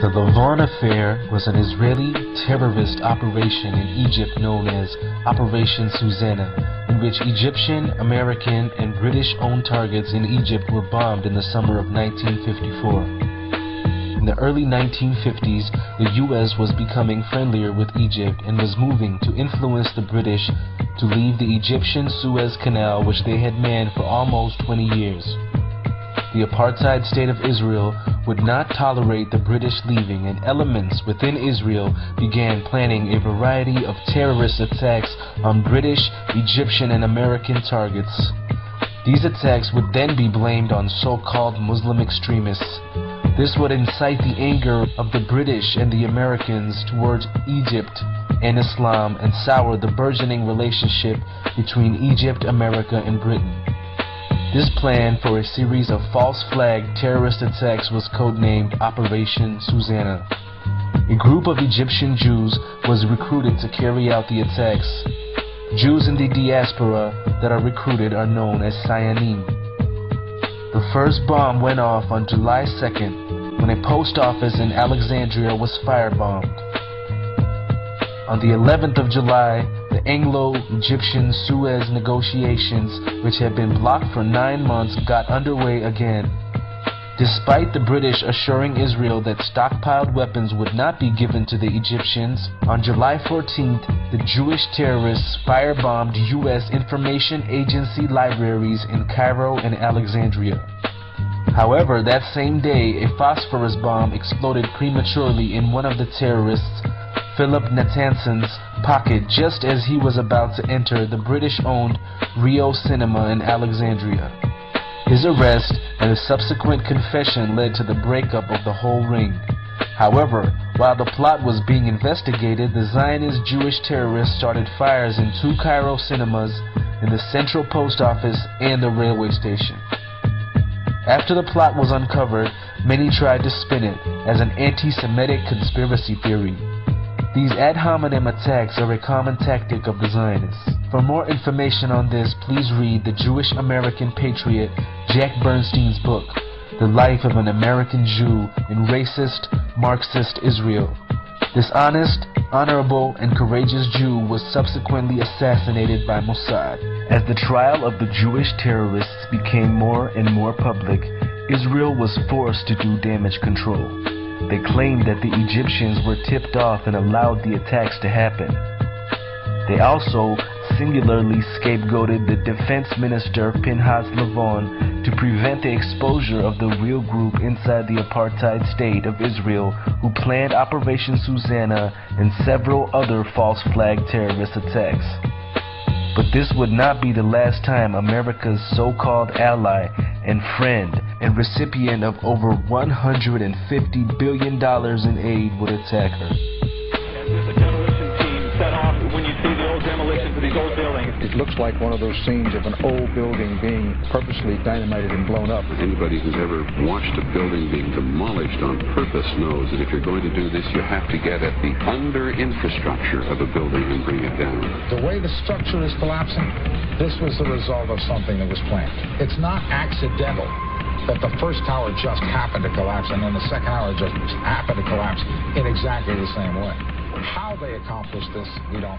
The Lavon Affair was an Israeli terrorist operation in Egypt known as Operation Susannah, in which Egyptian, American, and British-owned targets in Egypt were bombed in the summer of 1954. In the early 1950s, the U.S. was becoming friendlier with Egypt and was moving to influence the British to leave the Egyptian Suez Canal, which they had manned for almost 20 years. The apartheid state of Israel would not tolerate the British leaving, and elements within Israel began planning a variety of terrorist attacks on British, Egyptian, and American targets. These attacks would then be blamed on so-called Muslim extremists. This would incite the anger of the British and the Americans towards Egypt and Islam and sour the burgeoning relationship between Egypt, America, and Britain. This plan for a series of false flag terrorist attacks was codenamed Operation Susannah. A group of Egyptian Jews was recruited to carry out the attacks. Jews in the diaspora that are recruited are known as Sayanim. The first bomb went off on July 2nd when a post office in Alexandria was firebombed. On the 11th of July, the Anglo-Egyptian Suez negotiations, which had been blocked for 9 months, got underway again. Despite the British assuring Israel that stockpiled weapons would not be given to the Egyptians, on July 14th, the Jewish terrorists firebombed U.S. information agency libraries in Cairo and Alexandria. However, that same day, a phosphorus bomb exploded prematurely in one of the terrorists, Philip Natansen's, pocket just as he was about to enter the British-owned Rio Cinema in Alexandria. His arrest and a subsequent confession led to the breakup of the whole ring. However, while the plot was being investigated, the Zionist Jewish terrorists started fires in 2 Cairo cinemas, in the Central Post Office, and the railway station. After the plot was uncovered, many tried to spin it as an anti-Semitic conspiracy theory. These ad hominem attacks are a common tactic of the Zionists. For more information on this, please read the Jewish American patriot Jack Bernstein's book, The Life of an American Jew in Racist, Marxist Israel. This honest, honorable, and courageous Jew was subsequently assassinated by Mossad. As the trial of the Jewish terrorists became more and more public, Israel was forced to do damage control. They claimed that the Egyptians were tipped off and allowed the attacks to happen. They also singularly scapegoated the defense minister Pinhas Lavon to prevent the exposure of the real group inside the apartheid state of Israel who planned Operation Susannah and several other false flag terrorist attacks. But this would not be the last time America's so-called ally and friend and recipient of over $150 billion in aid would attack her. As the demolition team set off, when you see the old demolitions of these old buildings, it looks like one of those scenes of an old building being purposely dynamited and blown up. Anybody who's ever watched a building being demolished on purpose knows that if you're going to do this, you have to get at the under-infrastructure of a building and bring it down. The way the structure is collapsing, this was the result of something that was planned. It's not accidental that the first tower just happened to collapse and then the second tower just happened to collapse in exactly the same way. How they accomplished this, we don't know.